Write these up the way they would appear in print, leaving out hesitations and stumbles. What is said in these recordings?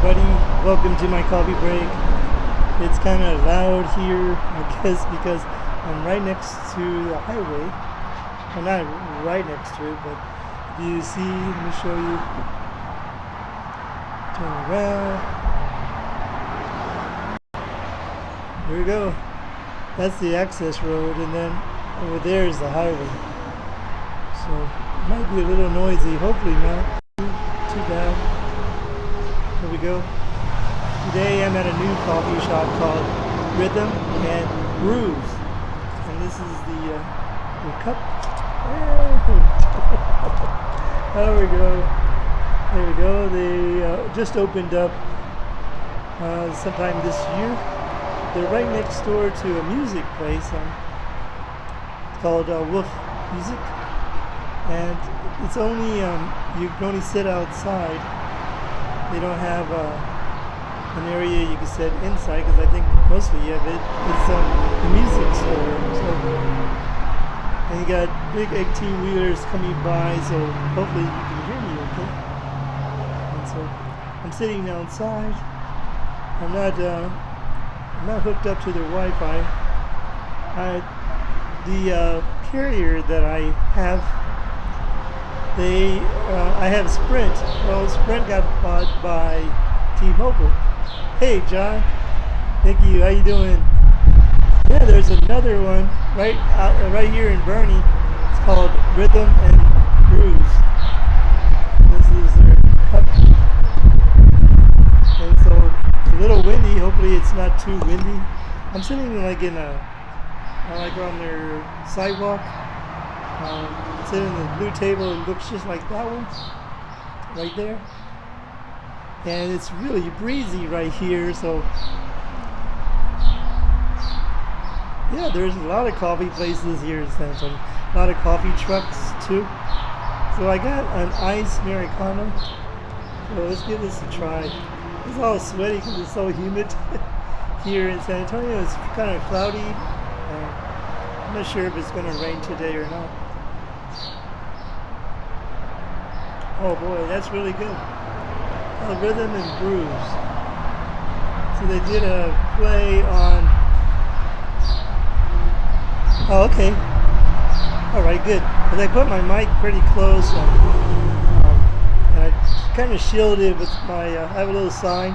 everybody. Welcome to my coffee break. It's kind of loud here, I guess, because I'm right next to the highway. Well, not right next to it, but you see, let me show you. Turn around. Here we go. That's the access road, and then over there is the highway. So it might be a little noisy. Hopefully not too bad. Here we go. Today I'm at a new coffee shop called Rhythm and Brews, and this is the cup. There we go. There we go. They just opened up sometime this year. They're right next door to a music place. It's called Wolf Music, and it's only you can only sit outside. They don't have an area you can sit inside, because I think mostly of it is the music store. So, and you got big 18-wheelers coming by, so hopefully you can hear me okay. And so I'm sitting outside. I'm not hooked up to their Wi-Fi. The carrier that I have, I have Sprint. Well, Sprint got bought by T-Mobile. Hey, John. Thank you. How you doing? Yeah, there's another one right here in Boerne. It's called Rhythm and Brews. This is their cup. And so it's a little windy. Hopefully it's not too windy. I'm sitting like on their sidewalk. Sitting at the blue table. It looks just like that one right there, and it's really breezy right here. So yeah, there's a lot of coffee places here in San Antonio, a lot of coffee trucks too. So I got an Iced Americano, so let's give this a try. It's all sweaty because it's so humid here in San Antonio. It's kind of cloudy. I'm not sure if it's going to rain today or not. Oh boy, that's really good. Rhythm and Brews. So they did a play on. Oh, okay. All right, good. Because I put my mic pretty close, and I kind of shielded with my. I have a little sign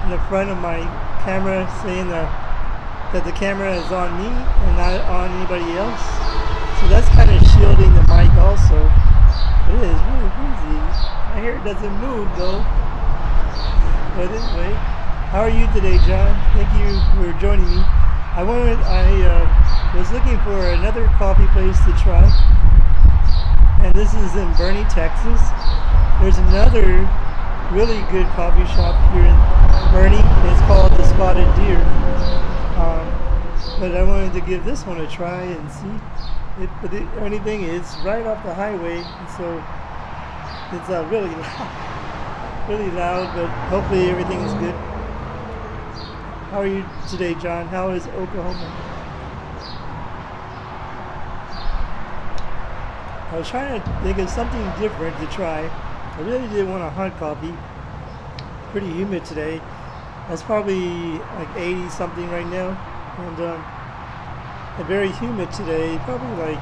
in the front of my camera saying that the camera is on me and not on anybody else. So that's kind of shielding the mic also. It is really breezy. My hair doesn't move though. But anyway, how are you today, John? Thank you for joining me. I was looking for another coffee place to try, and this is in Boerne, Texas. There's another really good coffee shop here in Boerne. It's called the Spotted Deer. But I wanted to give this one a try and see. But the only thing is, it's right off the highway, and so it's really loud, but hopefully everything is good. How are you today, John? How is Oklahoma? I was trying to think of something different to try. I really did want a hot coffee. Pretty humid today. That's probably like 80 something right now, and very humid today. Probably like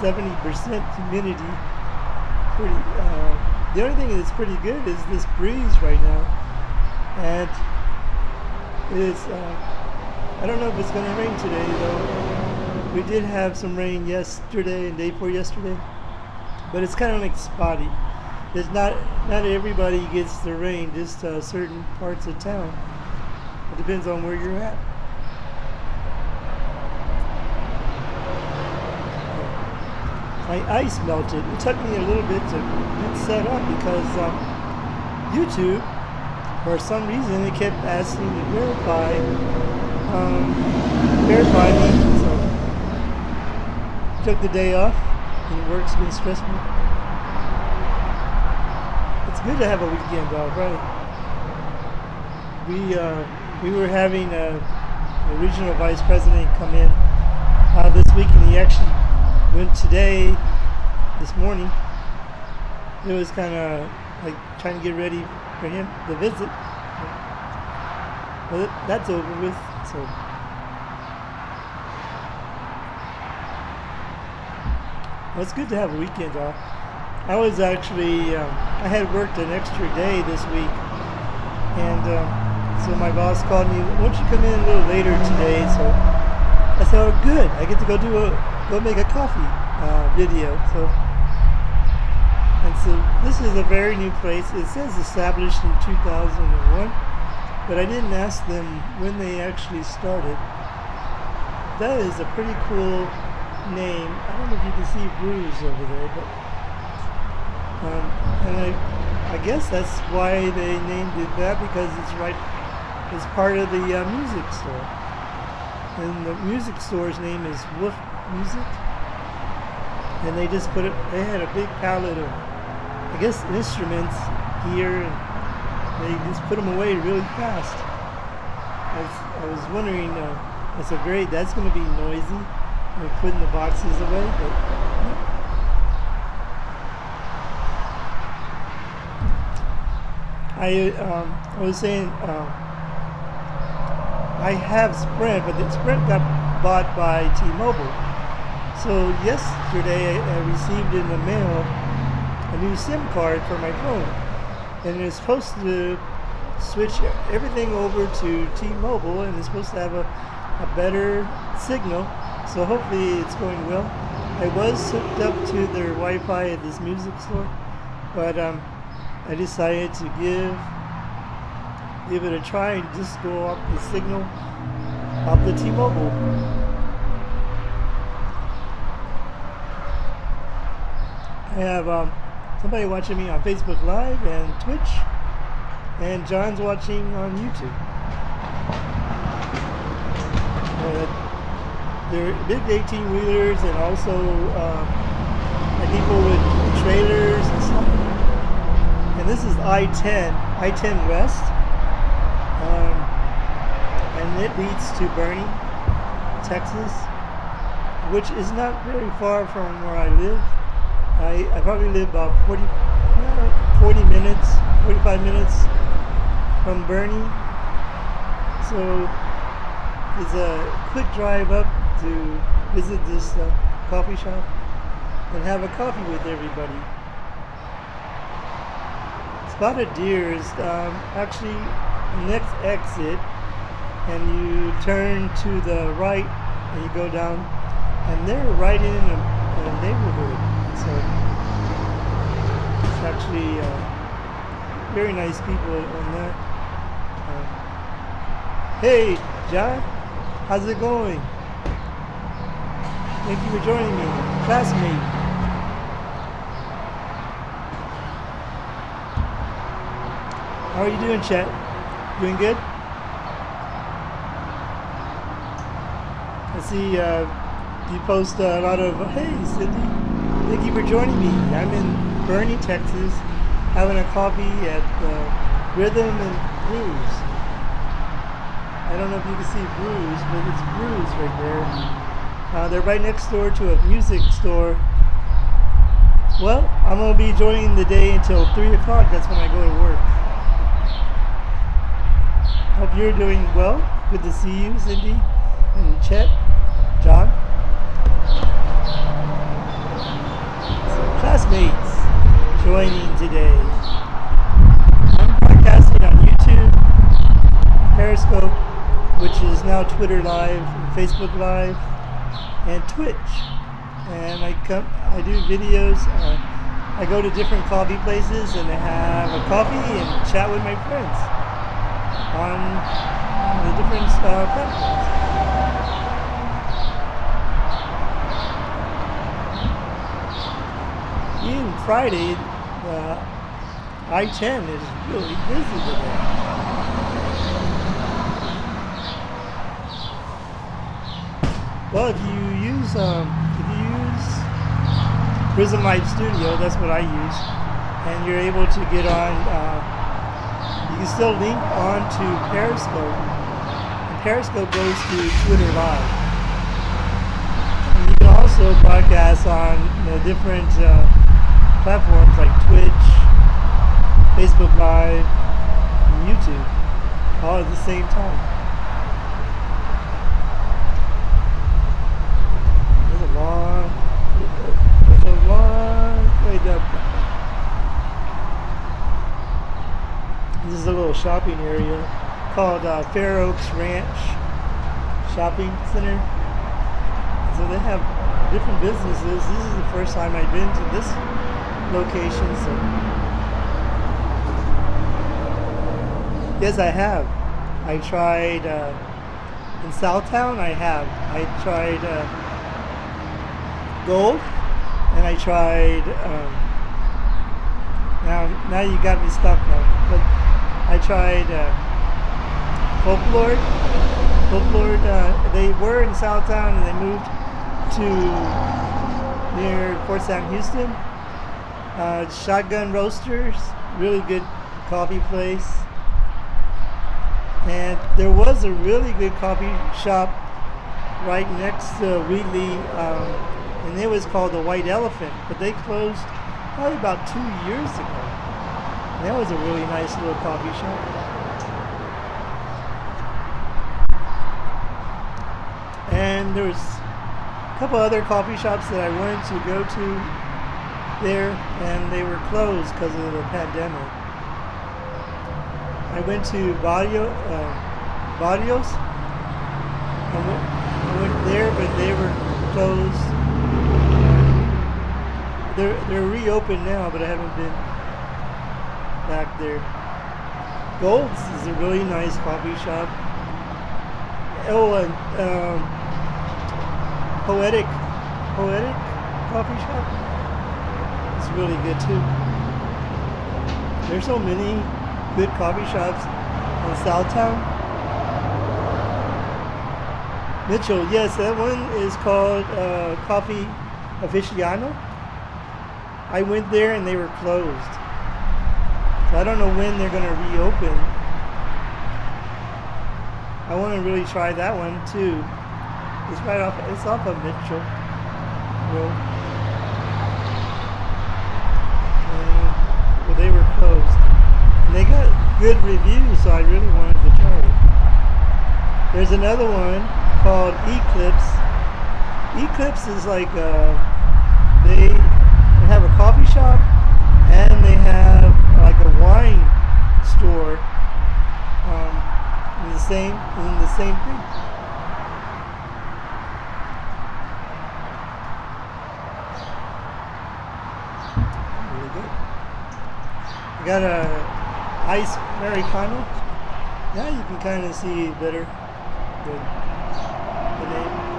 70% humidity. The only thing that's pretty good is this breeze right now, and it's I don't know if it's going to rain today though. We did have some rain yesterday and day before yesterday, but it's kind of like spotty. There's not everybody gets the rain, just certain parts of town. It depends on where you're at. My ice melted. It took me a little bit to get set up because YouTube, for some reason, it kept asking to verify me. So took the day off, and work's been stressful. It's good to have a weekend off, right? We were having a regional vice president come in this week, and he actually went this morning. It was kind of like trying to get ready for him to visit. Well, that's over with. So well, it's good to have a weekend off. I was actually I had worked an extra day this week, and so my boss called me. Why don't you come in a little later today? So I said, oh, good. I get to go make a coffee video. So this is a very new place. It says established in 2001, but I didn't ask them when they actually started. That is a pretty cool name. I don't know if you can see Brews over there, but and I guess that's why they named it that, because it's part of the music store. And the music store's name is Wolf Music. And they just they had a big palette of, I guess, instruments here, and they just put them away really fast. I was wondering, I said, great, that's going to be noisy, putting the boxes away, but I was saying, I have Sprint, but the Sprint got bought by T-Mobile. So yesterday I received in the mail a new SIM card for my phone, and it's supposed to switch everything over to T-Mobile, and it's supposed to have a better signal. So hopefully it's going well. I was hooked up to their Wi-Fi at this music store, but I decided to give it a try and just go off the signal off the T-Mobile. I have somebody watching me on Facebook Live and Twitch, and John's watching on YouTube. They're big 18-wheelers, and also people with trailers and stuff. And this is I-10 West, and it leads to Boerne, Texas, which is not very far from where I live. I probably live about 45 minutes from Boerne. So it's a quick drive up to visit this coffee shop and have a coffee with everybody. Spotted Deer is actually the next exit, and you turn to the right and you go down, and they're right in a neighborhood. So it's actually very nice people on that. Hey, John, how's it going? Thank you for joining me, classmate. How are you doing, chat? Doing good? I see you post a lot of, hey, Cindy. Thank you for joining me. I'm in Boerne, Texas, having a coffee at Rhythm and Brews. I don't know if you can see Brews, but it's Brews right there. They're right next door to a music store. Well, I'm going to be joining the day until 3 o'clock. That's when I go to work. Hope you're doing well. Good to see you, Cindy and Chet, John. Classmates joining today. I'm broadcasting on YouTube, Periscope, which is now Twitter Live, and Facebook Live, and Twitch. And I do videos. I go to different coffee places and I have a coffee and chat with my friends on the different platforms. Even Friday, I-10 is really busy today. Well, if you use Prism Live Studio, that's what I use, and you're able to get on. You can still link on to Periscope, and Periscope goes to Twitter Live. And you can also broadcast on different platforms like Twitch, Facebook Live, and YouTube, all at the same time. There's a long way down. This is a little shopping area called Fair Oaks Ranch Shopping Center. So they have different businesses. This is the first time I've been to this location. So yes, I have. I tried in Southtown. I tried Gold, and I tried. Now you got me stuck now. But I tried Folklore. They were in Southtown and they moved to near Fort Sam Houston. Shotgun Roasters, really good coffee place. And there was a really good coffee shop right next to Wheatley, and it was called the White Elephant, but they closed probably about 2 years ago. And that was a really nice little coffee shop. And there was a couple other coffee shops that I wanted to go to there, and they were closed because of the pandemic. I went to Barrios. I went there, but they were closed. They're reopened now, but I haven't been back there. Gold's is a really nice coffee shop. Oh, and Poetic coffee shop. It's really good too. There's so many good coffee shops on Southtown. Mitchell, yes, that one is called Coffee Aficionado. I went there and they were closed. So I don't know when they're going to reopen. I want to really try that one too. It's off of Mitchell Road. Well, they were closed. And they got good reviews, so I really wanted to try it. There's another one called Eclipse. Eclipse is like they have a coffee shop and they have like a wine store in the same thing. Really good. I got a Iced Americano. Now you can kind of see better the name.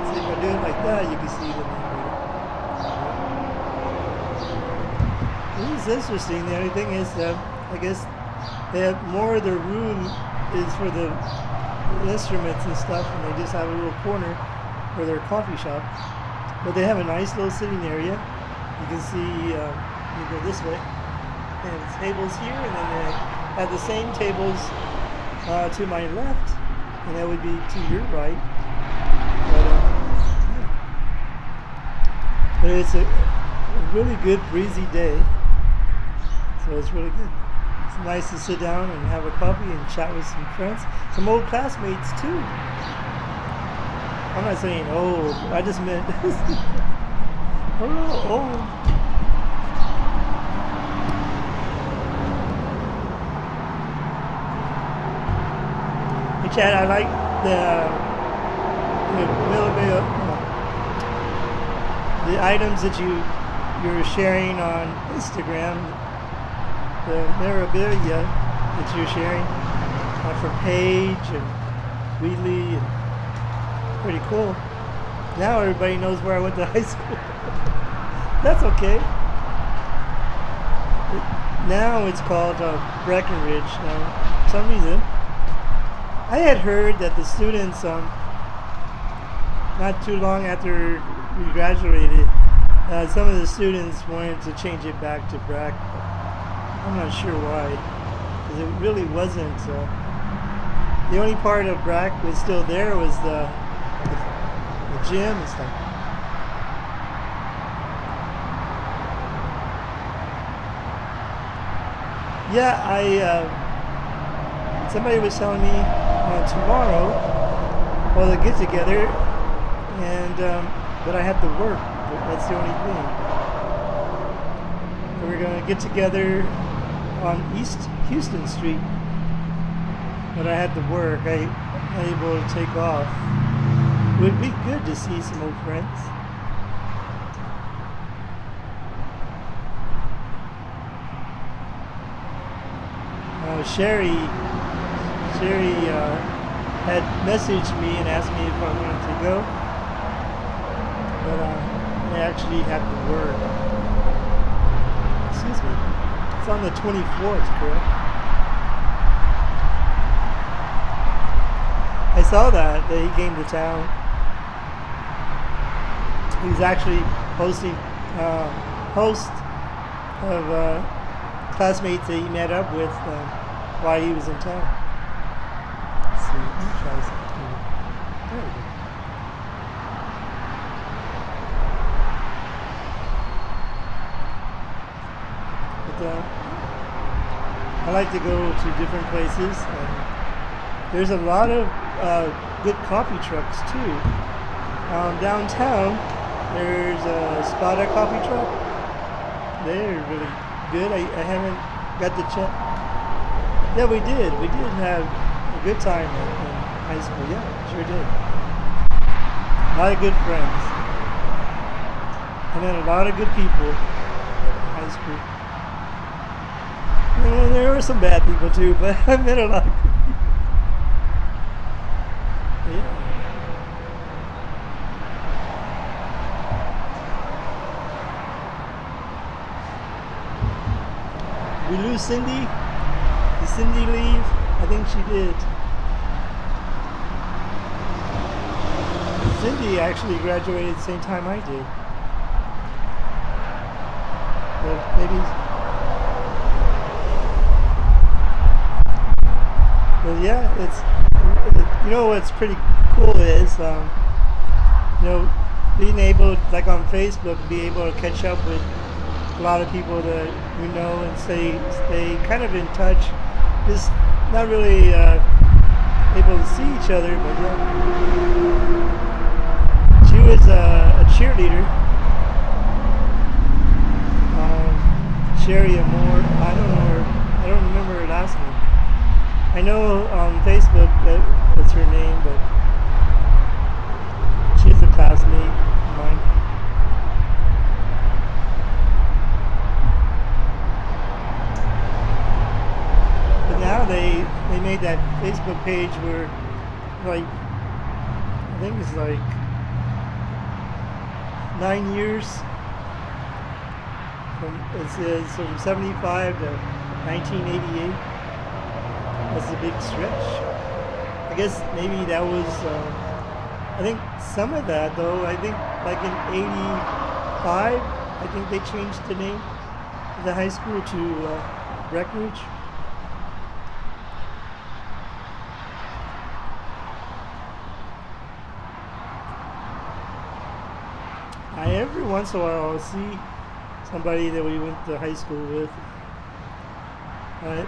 See, if I do it like that, you can see the name better. This is interesting. The only thing is that I guess they have more of their room is for the instruments and stuff, and they just have a little corner for their coffee shop. But they have a nice little sitting area. You can see, you go this way, and the tables here, and then they have the same tables to my left, and that would be to your right. But it's a really good breezy day, so it's really good. It's nice to sit down and have a coffee and chat with some friends, some old classmates too. I'm not saying old, I just meant old. Hey Chad, I like the items that you're sharing on Instagram. The memorabilia that you're sharing from Paige and Wheatley, and pretty cool. Now everybody knows where I went to high school. That's okay. Now it's called Breckenridge. Now, for some reason, I had heard that the students, not too long after we graduated, some of the students wanted to change it back to Brack. I'm not sure why, because it really wasn't. The only part of Brack was still there was the gym and stuff. Yeah, somebody was telling me tomorrow, well, they get together, and but I have to work. That's the only thing. And we're gonna get together on East Houston Street, but I had to work. I'm able to take off. It would be good to see some old friends. Sherry had messaged me and asked me if I wanted to go, but I actually have to work. Excuse me. It's on the 24th, correct? I saw that he came to town. He's actually host of classmates that he met up with while he was in town. Let's see, let me try something. There we go. But I like to go to different places, and there's a lot of good coffee trucks too. Downtown, there's a Spada coffee truck. They're really good. I haven't got to check. Yeah, we did. We did have a good time in high school. Yeah, sure did. A lot of good friends. I met a lot of good people in high school. And there were some bad people too, but I met a lot of good people. Yeah. We lose Cindy? Did Cindy leave? I think she did. Cindy actually graduated at the same time I did. But maybe. But yeah, you know what's pretty cool is being able, like on Facebook, to be able to catch up with a lot of people that we know and stay kind of in touch. Just not really able to see each other, but yeah. She was a cheerleader. Sherry Amore. I don't know her. I don't remember her last name. I know on Facebook that's her name, but she's a classmate of mine. Now they made that Facebook page where, like, I think it's like 9 years. It says from 75 to 1988. That's a big stretch. I guess maybe that was. I think some of that though. I think like in '85, I think they changed the name of the high school to Breckenridge. Every once in a while I'll see somebody that we went to high school with. But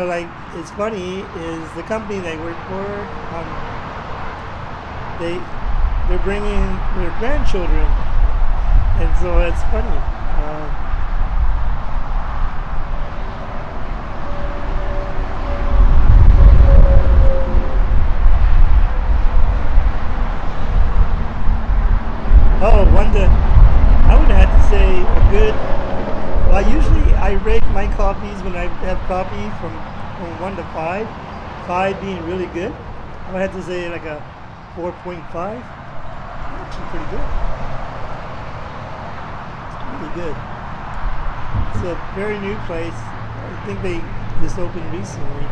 like, it's funny is the company they work for, they're bringing their grandchildren, and so it's funny. I would have to say a good. Well, usually I rate my coffees when I have coffee from 1 to 5. 5 being really good. I would have to say like a 4.5. Actually, pretty good. Really good. It's a very new place. I think they just opened recently,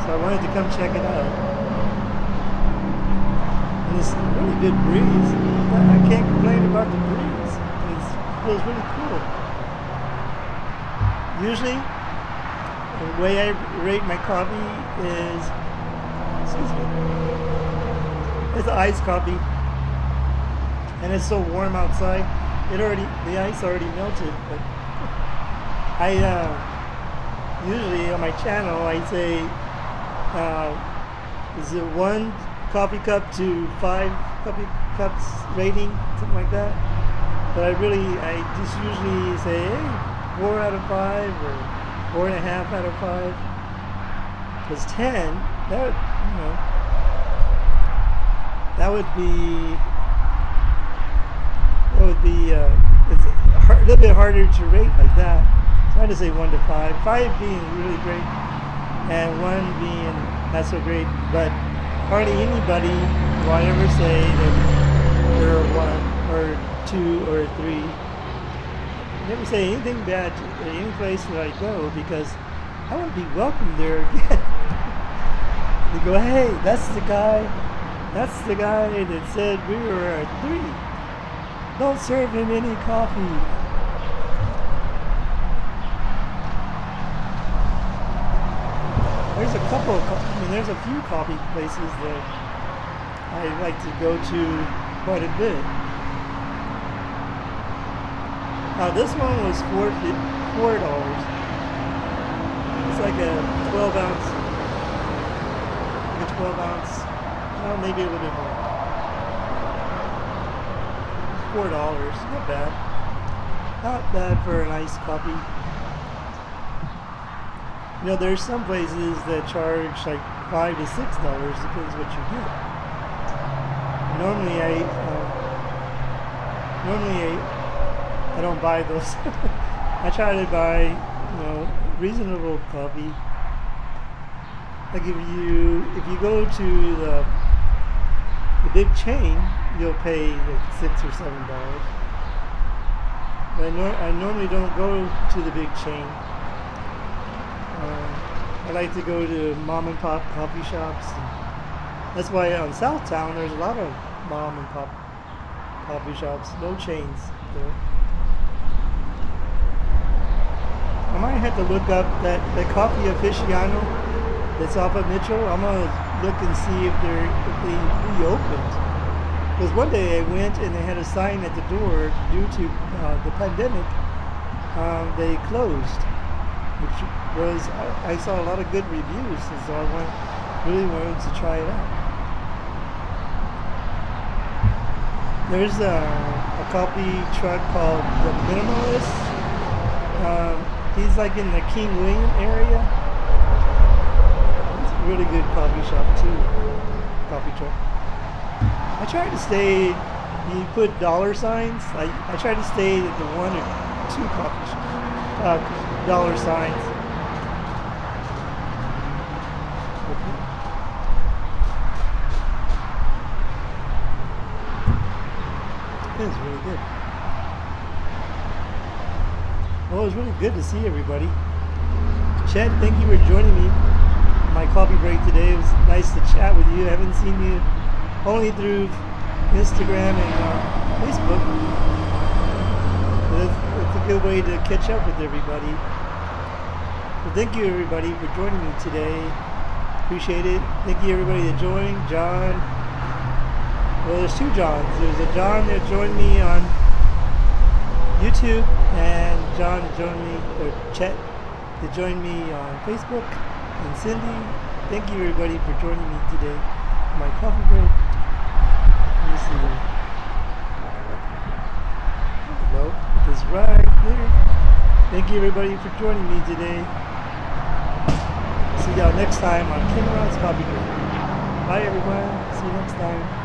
so I wanted to come check it out. And it's a really good breeze. I can't complain about the breeze. It feels really cool. Usually, the way I rate my coffee is, it's iced coffee, and it's so warm outside. The ice already melted. But usually on my channel I say, is it 1 coffee cup to 5 coffee cups rating, something like that. But I just usually say, hey, 4 out of 5 or 4.5 out of 5. Because 10, it's a little bit harder to rate like that. So I just say 1 to 5. 5 being really great, and 1 being not so great. But hardly anybody will I ever say that they're a 1 or 2 or 3. I never say anything bad to any place that I go, because I want to be welcomed there again. They go, hey, that's the guy that said we were a 3. Don't serve him any coffee. There's a few coffee places that I like to go to quite a bit. This one was $4. It's like a 12 ounce, well, maybe a little bit more. $4, not bad. Not bad for an iced coffee. There's some places that charge like $5 to $6, depends what you get. Normally I don't buy those. I try to buy, reasonable coffee. Like if you go to the big chain, you'll pay like $6 or $7. But I normally don't go to the big chain. I like to go to mom and pop coffee shops. That's why on Southtown there's a lot of mom and pop coffee shops, no chains there. I might have to look up that Coffee Aficionado that's off of Mitchell. I'm gonna look and see if they reopened. Because one day I went and they had a sign at the door due to the pandemic. They closed, which was I saw a lot of good reviews, and so I really wanted to try it out. There's a coffee truck called the Minimalist. He's like in the King William area. It's a really good coffee shop too. Coffee truck. I try to stay. You put dollar signs. I try to stay at the 1 or 2 coffee shops. Dollar signs. It is really good. Well, it was really good to see everybody. Chet, thank you for joining me on my coffee break today. It was nice to chat with you. I haven't seen you only through Instagram and Facebook. It's a good way to catch up with everybody. Well, thank you everybody for joining me today. Appreciate it. Thank you everybody that joined. John. Well, there's 2 Johns. There's a John that joined me on YouTube, and John that joined me, or Chet that joined me on Facebook, and Cindy. Thank you everybody for joining me today on my coffee break. Let me see. Nope, it's right there. Thank you everybody for joining me today. See y'all next time on kenrod's Coffee Break. Bye everyone. See you next time.